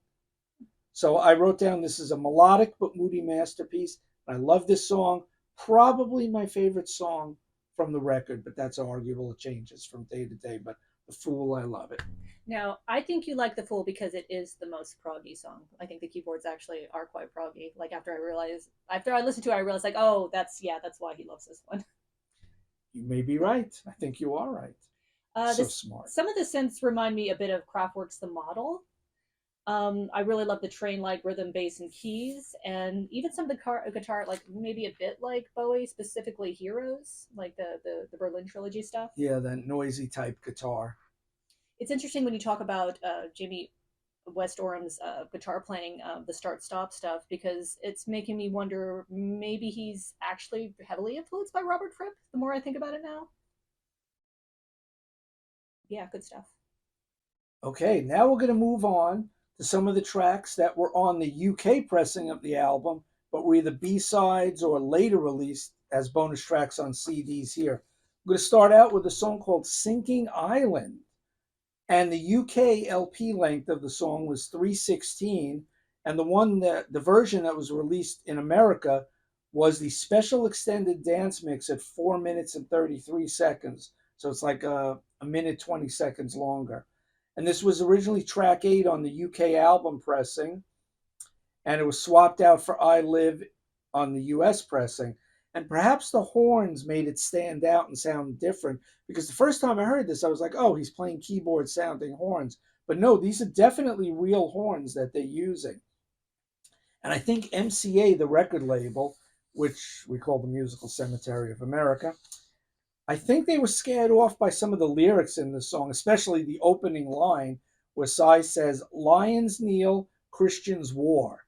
So I wrote down this is a melodic but moody masterpiece. I love this song. Probably my favorite song from the record, but that's arguable. It changes from day to day. But The Fool, I love it. Now, I think you like The Fool because it is the most proggy song. I think the keyboards actually are quite proggy. Like after I listened to it, I realized like, oh, that's why he loves this one. You may be right. I think you are right. So This smart. Some of the synths remind me a bit of Kraftwerk's The Model. I really love the train-like rhythm, bass, and keys, and even some of the guitar, like maybe a bit like Bowie, specifically Heroes, like the Berlin trilogy stuff. Yeah, that noisy type guitar. It's interesting when you talk about Jamie West Oram's guitar playing, the start-stop stuff, because it's making me wonder maybe he's actually heavily influenced by Robert Fripp. The more I think about it now, yeah, good stuff. Okay, now we're going to move on to some of the tracks that were on the UK pressing of the album, but were either B-sides or later released as bonus tracks on CDs here. I'm going to start out with a song called Sinking Island. And the UK LP length of the song was 3:16, and the version that was released in America was the special extended dance mix at 4 minutes and 33 seconds. So it's like a minute 20 seconds longer. And this was originally track 8 on the UK album pressing, and it was swapped out for I Live on the US pressing. And perhaps the horns made it stand out and sound different because the first time I heard this, I was like, oh, he's playing keyboard sounding horns. But no, these are definitely real horns that they're using. And I think MCA, the record label, which we call the Musical Cemetery of America, I think they were scared off by some of the lyrics in the song, especially the opening line where Cy says, Lions kneel, Christians war.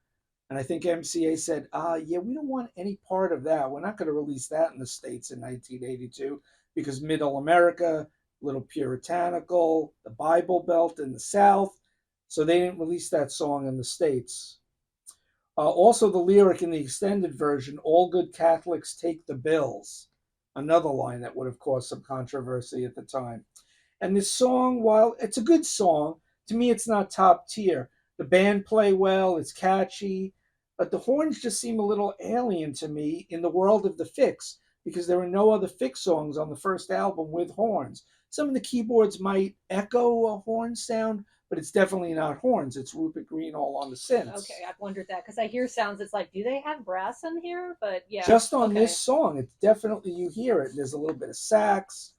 And I think MCA said, yeah, we don't want any part of that. We're not going to release that in the States in 1982 because middle America, a little puritanical, the Bible Belt in the South. So they didn't release that song in the States. Also, the lyric in the extended version, all good Catholics take the bills. Another line that would have caused some controversy at the time. And this song, while it's a good song, to me it's not top tier. The band play well, it's catchy, but the horns just seem a little alien to me in the world of the Fixx because there are no other Fixx songs on the first album with horns. Some of the keyboards might echo a horn sound, but it's definitely not horns. It's Rupert Greenall on the Okay, synths. I've wondered that because I hear sounds. It's like, do they have brass in here? But yeah, Just on this okay. song, it's definitely you hear it. There's a little bit of sax,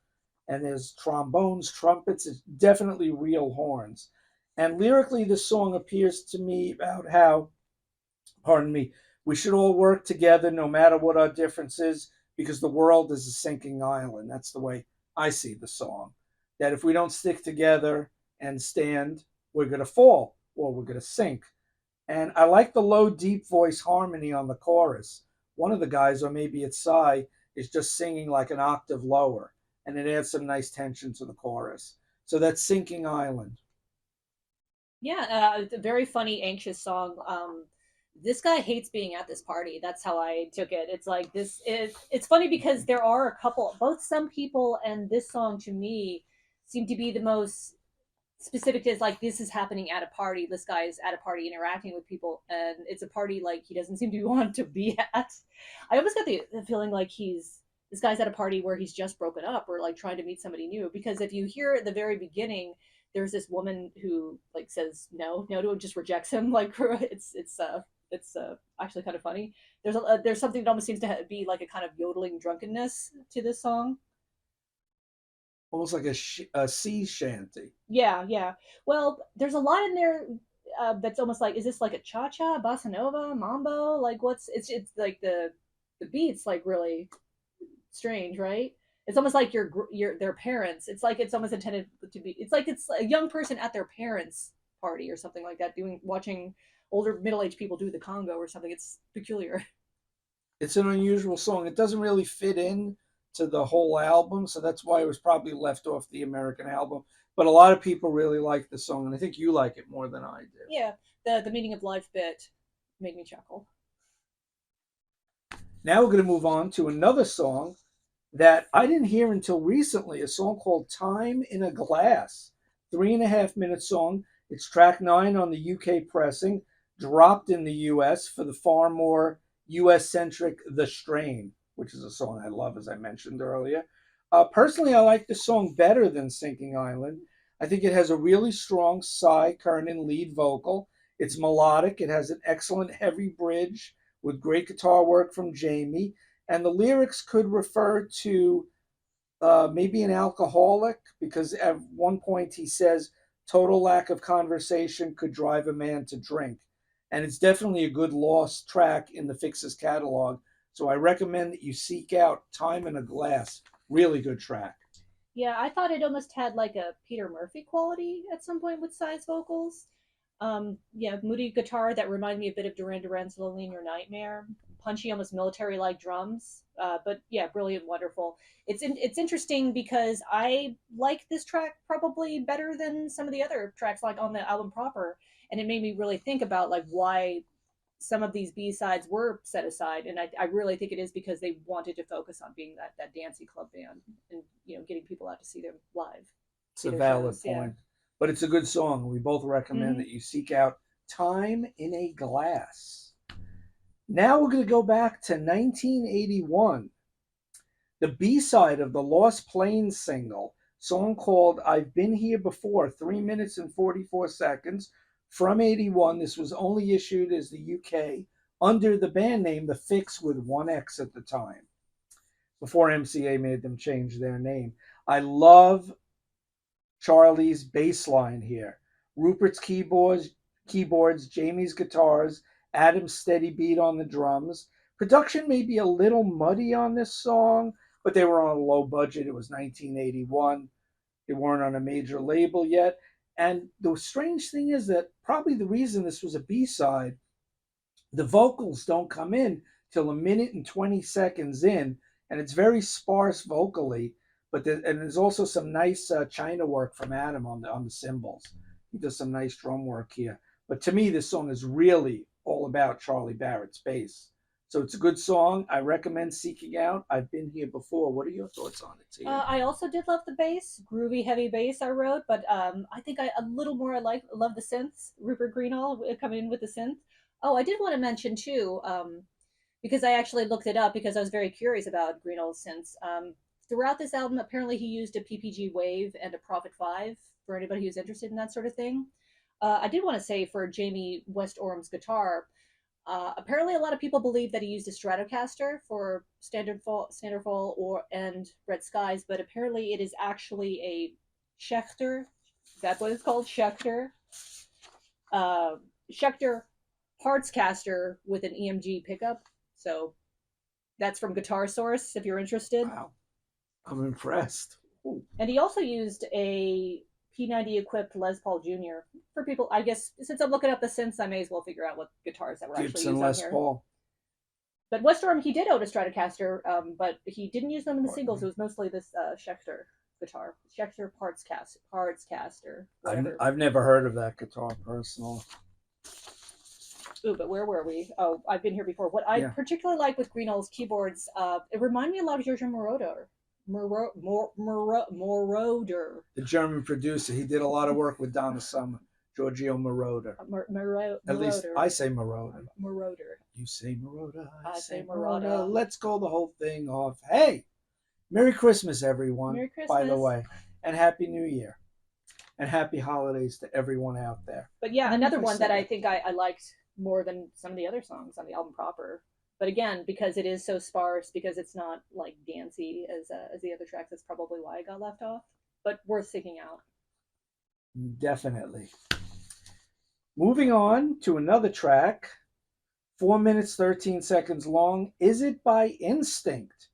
and there's trombones, trumpets. It's definitely real horns. And lyrically, this song appears to me about how, pardon me, we should all work together no matter what our differences because the world is a sinking island. That's the way I see the song. That if we don't stick together and stand, we're going to fall or we're going to sink. And I like the low, deep voice harmony on the chorus. One of the guys, or maybe it's Psy, is just singing like an octave lower, and it adds some nice tension to the chorus. So that's Sinking Island. Yeah, it's a very funny, anxious song. This guy hates being at this party. That's how I took it. It's like this is. It's funny because there are a couple, both some people and this song to me seem to be the most specific. Is like this is happening at a party. This guy is at a party interacting with people, and it's a party like he doesn't seem to want to be at. I almost got the feeling like this guy's at a party where he's just broken up or like trying to meet somebody new. Because if you hear at the very beginning, there's this woman who like says no to him, just rejects him. Like it's actually kind of funny. There's something that almost seems to be like a kind of yodeling drunkenness to this song. Almost like a sea shanty. Yeah, yeah. Well, there's a lot in there that's almost like, is this like a cha cha, bossa nova, mambo? Like, what's it's like the beats like really strange, right? It's almost like your their parents. It's like it's almost intended to be. It's like it's a young person at their parents' party or something like that, doing watching older middle aged people do the Congo or something. It's peculiar. It's an unusual song. It doesn't really fit in to the whole album, so that's why it was probably left off the American album. But a lot of people really like the song, and I think you like it more than I do. Yeah, the meaning of life bit made me chuckle. Now we're going to move on to another song that I didn't hear until recently, a song called Time in a Glass. 3.5 minute song. It's track 9 on the UK pressing, dropped in the US for the far more US centric The Strain, which is a song I love, as I mentioned earlier. Personally, I like the song better than Sinking Island. I think it has a really strong Cy Kernan lead vocal. It's melodic, it has an excellent heavy bridge with great guitar work from Jamie, and the lyrics could refer to maybe an alcoholic because at one point he says total lack of conversation could drive a man to drink, and it's definitely a good lost track in the Fixx's catalog. So I recommend that you seek out Time in a Glass. Really good track. Yeah, I thought it almost had like a Peter Murphy quality at some point with Psy's vocals. Yeah, moody guitar that reminded me a bit of Duran Duran's "Lonely in Your Nightmare." Punchy, almost military-like drums. But yeah, brilliant, wonderful. It's interesting because I like this track probably better than some of the other tracks like on the album proper, and it made me really think about like why some of these B-sides were set aside, and I really think it is because they wanted to focus on being that dancey club band and getting people out to see them live, It's see a their valid shows. Yeah. point, but it's a good song. We both recommend Mm-hmm. that you seek out Time in a Glass. Now we're going to go back to 1981. The B side of the Lost Plains single, song called I've Been Here Before, 3 minutes and 44 seconds from 81. This was only issued as the UK under the band name The Fixx with 1X at the time, before MCA made them change their name. I love Charlie's bass line here. Rupert's keyboards, Jamie's guitars, Adam's steady beat on the drums. Production may be a little muddy on this song, but they were on a low budget. It was 1981. They weren't on a major label yet. And the strange thing is that probably the reason this was a B side, the vocals don't come in till a minute and 20 seconds in, and it's very sparse vocally. And there's also some nice China work from Adam on the cymbals. He does some nice drum work here. But to me, this song is really all about Charlie Barrett's bass. So it's a good song. I recommend seeking out. I've been here before. What are your thoughts on it, Tia? I also did love the bass, groovy, heavy bass. I wrote, but I think a little more. I love the synths. Rupert Greenall coming in with the synth. Oh, I did want to mention too, because I actually looked it up because I was very curious about Greenall's synths. Throughout this album, apparently he used a PPG Wave and a Prophet 5 for anybody who's interested in that sort of thing. I did want to say for Jamie West Orham's guitar, apparently a lot of people believe that he used a Stratocaster for Standard Fall, or and Red Skies, but apparently it is actually a Schecter. That's what it's called, Schecter. Uh, Schecter Partscaster with an EMG pickup. So that's from Guitar Source if you're interested. Wow, I'm impressed. Ooh. And he also used a P90 equipped Les Paul Jr. For people, I guess, since I'm looking up the synths, I may as well figure out what guitars that were actually Gibson used on Les here. Paul. But West Orham, he did own a Stratocaster, but he didn't use them in the Pardon singles. me. It was mostly this Schecter guitar, Schecter Partscaster, whatever. I've never heard of that guitar personally. Ooh, but where were we? Oh, I've been here before. What I Yeah. particularly like with Greenall's keyboards, it reminded me a lot of Giorgio Moroder. Moroder. The German producer. He did a lot of work with Donna Summer, Giorgio Moroder. At least I say Moroder. Moroder. You say Moroder, I say Moroder. Moroder. Let's call the whole thing off. Hey, Merry Christmas, everyone. Merry Christmas. By the way, and Happy New Year, and Happy Holidays to everyone out there. But yeah, another one that I think I liked more than some of the other songs on the album proper. But again, because it is so sparse, because it's not like dancey as the other tracks, that's probably why it got left off. But worth seeking out. Definitely. Moving on to another track, 4 minutes 13 seconds long. Is It by Instinct?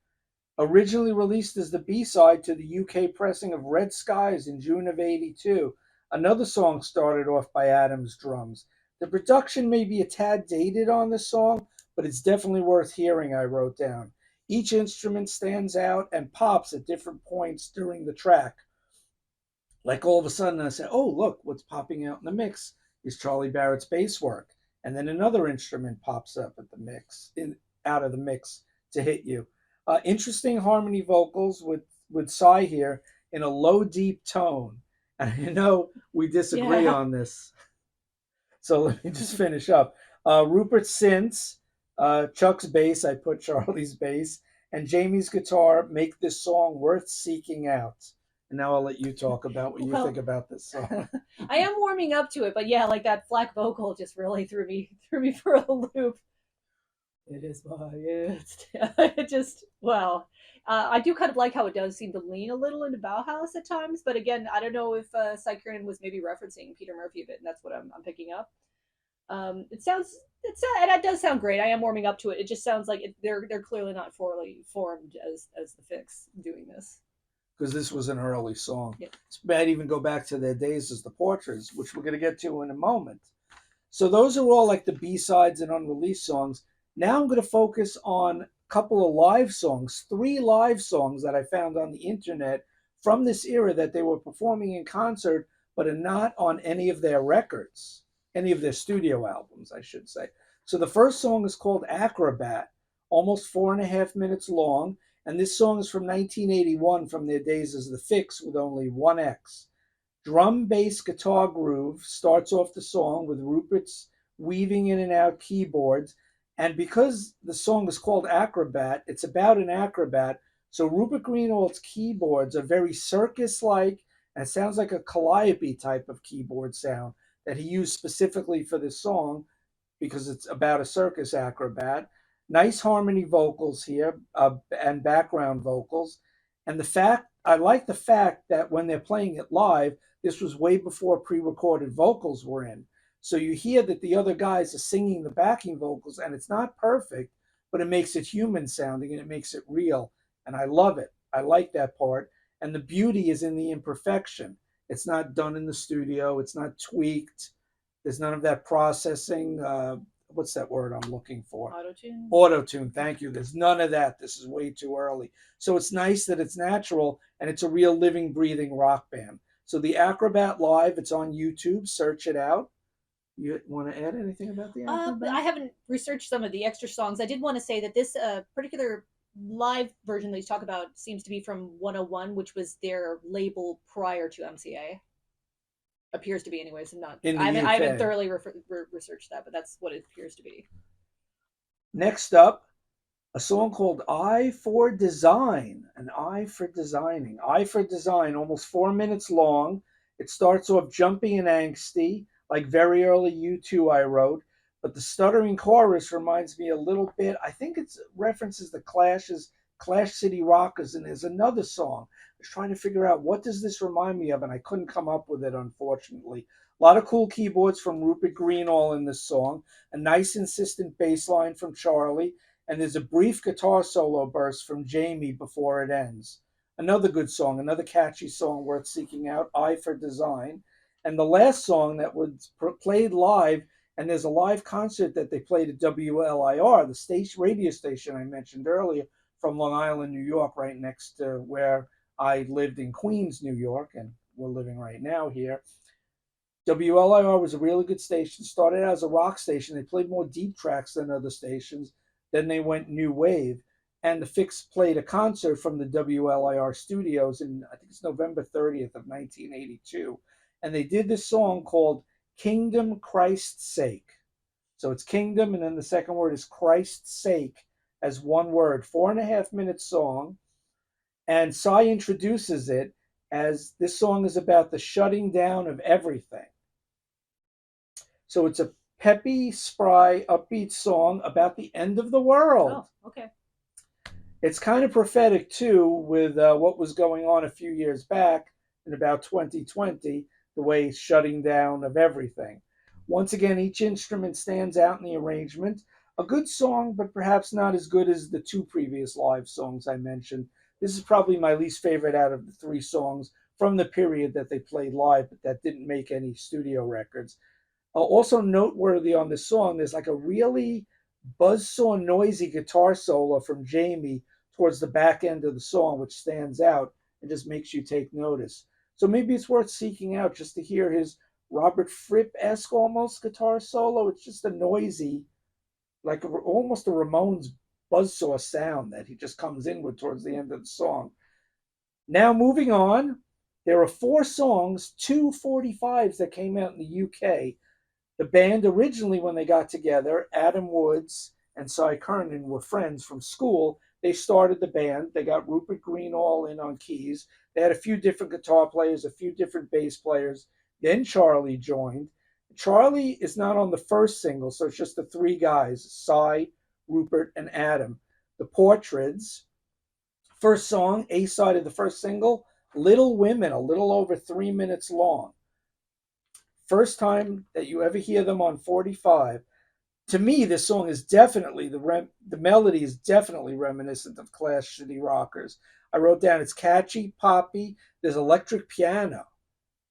Originally released as the B-side to the UK pressing of Red Skies in June of '82. Another song started off by Adam's drums. The production may be a tad dated on this song, but it's definitely worth hearing, I wrote down. Each instrument stands out and pops at different points during the track. Like all of a sudden I said, oh, look, what's popping out in the mix is Charlie Barrett's bass work. And then another instrument pops up at the mix, out of the mix to hit you. Interesting harmony vocals with Cy here in a low, deep tone. And I know we disagree on this. So let me just finish up. Rupert's synths, Chuck's bass, I put Charlie's bass, and Jamie's guitar make this song worth seeking out. And now I'll let you talk about what you think about this song. I am warming up to it, but yeah, like that flat vocal just really threw me for a loop. It is why it's it just well. I do kind of like how it does seem to lean a little into Bauhaus at times, but again, I don't know if Cy Curran was maybe referencing Peter Murphy a bit, and that's what I'm picking up. And that does sound great. I am warming up to it. It just sounds like they're clearly not fully formed as the Fixx doing this. Because this was an early song. Yeah. It might even go back to their days as the Portraits, which we're going to get to in a moment. So those are all like the B-sides and unreleased songs. Now I'm going to focus on a couple of live songs, 3 live songs that I found on the internet from this era that they were performing in concert, but are not on any of their records, any of their studio albums, I should say. So the first song is called Acrobat, almost 4.5 minutes long. And this song is from 1981 from their days as the Fixx with only 1X. Drum, bass, guitar groove starts off the song with Rupert's weaving in and out keyboards. And because the song is called Acrobat, it's about an acrobat. So Rupert Greenawald's keyboards are very circus-like, and it sounds like a calliope type of keyboard sound that he used specifically for this song because it's about a circus acrobat. Nice harmony vocals here and background vocals. And I like the fact that when they're playing it live, this was way before pre-recorded vocals were in. So you hear that the other guys are singing the backing vocals, and it's not perfect, but it makes it human sounding and it makes it real. And I love it. I like that part. And the beauty is in the imperfection. It's not done in the studio. It's not tweaked. There's none of that processing. What's that word I'm looking for? Auto-tune. Auto-tune, thank you. There's none of that. This is way too early. So it's nice that it's natural and it's a real living, breathing rock band. So the Acrobat Live, it's on YouTube. Search it out. You want to add anything about the Acrobat? I haven't researched some of the extra songs. I did want to say that this particular live version that you talk about seems to be from 101, which was their label prior to MCA. Appears to be, anyways. I haven't thoroughly researched that, but that's what it appears to be. Next up, a song called Eye for Design. An Eye for Designing. Eye for Design, almost 4 minutes long. It starts off jumpy and angsty. like very early U2 I wrote, but the stuttering chorus reminds me a little bit. I think it's references the Clash's Clash City Rockers, and there's another song. I was trying to figure out what does this remind me of, and I couldn't come up with it, unfortunately. A lot of cool keyboards from Rupert Greenall in this song, a nice insistent bass line from Charlie, and there's a brief guitar solo burst from Jamie before it ends. Another good song, another catchy song worth seeking out, Eye for Design. And the last song that was played live, and there's a live concert that they played at WLIR, the station radio station I mentioned earlier, from Long Island, New York, right next to where I lived in Queens, New York, and we're living right now here. WLIR was a really good station. Started out as a rock station. They played more deep tracks than other stations. Then they went new wave. And the Fixx played a concert from the WLIR studios in, I think it's November 30th of 1982. And they did this song called Kingdom Christ's Sake. So it's kingdom, and then the second word is Christ's sake as one word. 4.5 minute song. And Cy introduces it as this song is about the shutting down of everything. So it's a peppy, spry, upbeat song about the end of the world. Oh, okay. It's kind of prophetic too, with what was going on a few years back in about 2020, the way shutting down of everything. Once again, each instrument stands out in the arrangement. A good song, but perhaps not as good as the two previous live songs I mentioned. This is probably my least favorite out of the three songs from the period that they played live, but that didn't make any studio records. Also noteworthy on this song, there's like a really buzzsaw noisy guitar solo from Jamie towards the back end of the song, which stands out and just makes you take notice. So maybe it's worth seeking out just to hear his Robert Fripp-esque almost guitar solo. It's just a noisy, like almost a Ramones buzzsaw sound that he just comes in with towards the end of the song. Now moving on, there are four songs, two 45s that came out in the UK. The band originally, when they got together, Adam Woods and Cy Kernan were friends from school. They started the band. They got Rupert Greenall in on keys. They had a few different guitar players, a few different bass players. Then Charlie joined. Charlie is not on the first single, so it's just the three guys, Cy, Rupert, and Adam. The Portraits. First song, A side of the first single, Little Women, a little over 3 minutes long. First time that you ever hear them on 45. To me, this song is definitely the melody is definitely reminiscent of Clash City Rockers. I wrote down it's catchy, poppy. There's electric piano,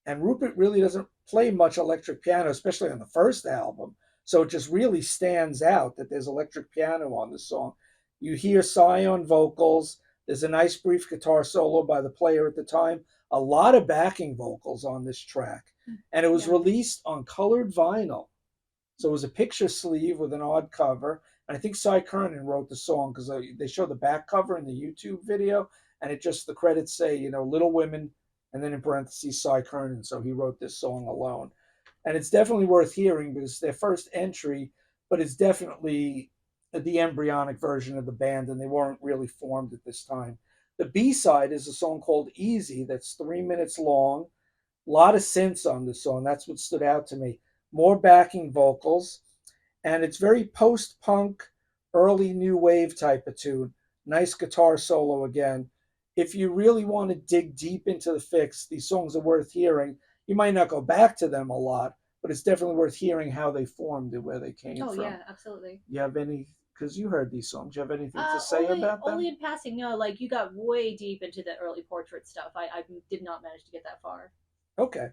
and Rupert really doesn't play much electric piano, especially on the first album. So it just really stands out that there's electric piano on the song. You hear Cy on vocals. There's a nice brief guitar solo by the player at the time. A lot of backing vocals on this track, and it was Yeah. released on colored vinyl. So it was a picture sleeve with an odd cover. And I think Cy Kernan wrote the song because they show the back cover in the YouTube video, and it just the credits say, Little Women, and then in parentheses Cy Kernan. So he wrote this song alone, and it's definitely worth hearing because it's their first entry, but it's definitely the embryonic version of the band, and they weren't really formed at this time. The B side is a song called Easy that's 3 minutes long. A lot of synths on this song. That's what stood out to me. More backing vocals, and it's very post-punk, early new wave type of tune. Nice guitar solo again. If you really want to dig deep into the Fixx, these songs are worth hearing. You might not go back to them a lot, but it's definitely worth hearing how they formed and where they came Oh from. yeah, absolutely. You have any? Because you heard these songs. Do you have anything to say only about them? only in passing. No, like you got way deep into the early portrait stuff. I did not manage to get that far. Okay.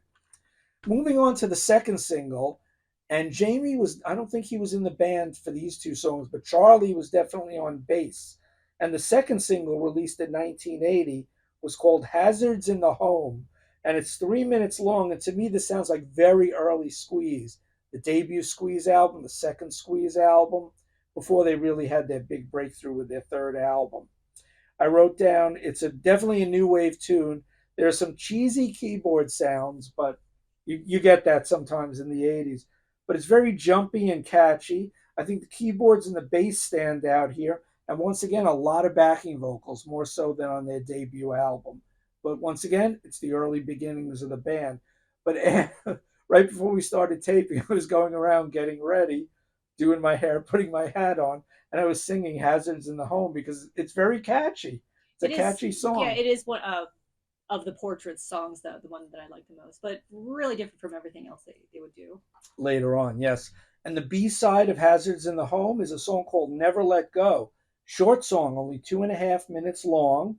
Moving on to the second single, and Jamie was, I don't think he was in the band for these two songs, but Charlie was definitely on bass. And the second single, released in 1980, was called Hazards in the Home. And it's 3 minutes long. And to me, this sounds like very early Squeeze. The debut Squeeze album, the second Squeeze album, before they really had their big breakthrough with their third album. I wrote down it's definitely a new wave tune. There are some cheesy keyboard sounds, but you get that sometimes in the 80s. But it's very jumpy and catchy. I think the keyboards and the bass stand out here. And once again, a lot of backing vocals, more so than on their debut album. But once again, it's the early beginnings of the band. But right before we started taping, I was going around getting ready, doing my hair, putting my hat on, and I was singing Hazards in the Home because it's very catchy. It's a It is, catchy yeah, song. it is one of the Portraits songs, the one that I like the most, but really different from everything else they would do. Later on, yes. And the B side of Hazards in the Home is a song called Never Let Go. Short song, only 2.5 minutes long,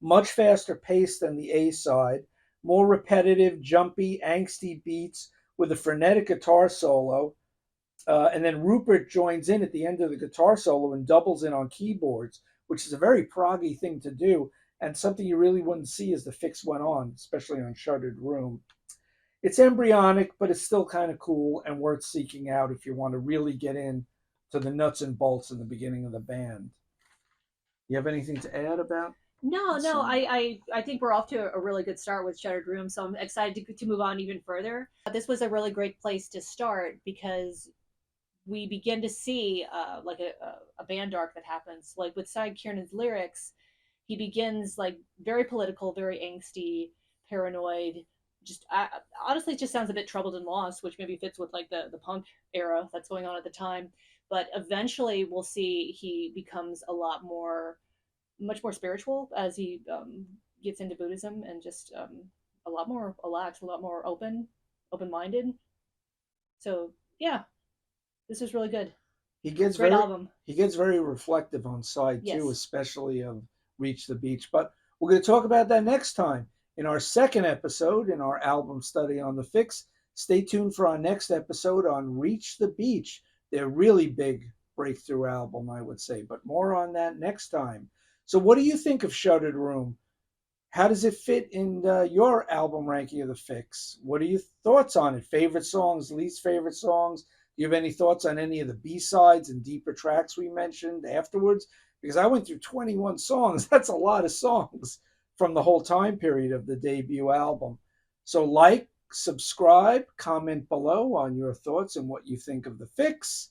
much faster paced than the A side, more repetitive, jumpy, angsty beats with a frenetic guitar solo. And then Rupert joins in at the end of the guitar solo and doubles in on keyboards, which is a very proggy thing to do and something you really wouldn't see as the Fixx went on, especially on Shuttered Room. It's embryonic, but it's still kind of cool and worth seeking out if you want to really get in to the nuts and bolts in the beginning of the band. You have anything to add about No, the no, song? I think we're off to a really good start with Shuttered Room, so I'm excited to move on even further. This was a really great place to start because we begin to see like a band arc that happens. Like with Cy Kiernan's lyrics, he begins like very political, very angsty, paranoid. Just honestly, it just sounds a bit troubled and lost, which maybe fits with like the punk era that's going on at the time. But eventually, we'll see he becomes a lot more, much more spiritual as he gets into Buddhism and just a lot more relaxed, a lot more open minded. So yeah, this is really good. He gets Great very album. he gets very reflective on side two, Yes. especially of Reach the Beach. But we're going to talk about that next time in our second episode in our album study on the Fixx. Stay tuned for our next episode on Reach the Beach, their really big breakthrough album, I would say. But more on that next time. So, what do you think of Shuttered Room? How does it fit in your album ranking of the Fixx? What are your thoughts on it? Favorite songs, least favorite songs? Do you have any thoughts on any of the B sides and deeper tracks we mentioned afterwards? Because I went through 21 songs. That's a lot of songs from the whole time period of the debut album. So, like, subscribe, comment below on your thoughts and what you think of the Fixx.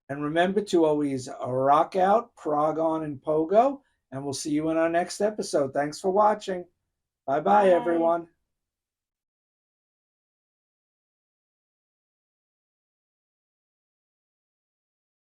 And remember to always rock out, prog on, and pogo. And we'll see you in our next episode. Thanks for watching. Bye bye, Bye. everyone.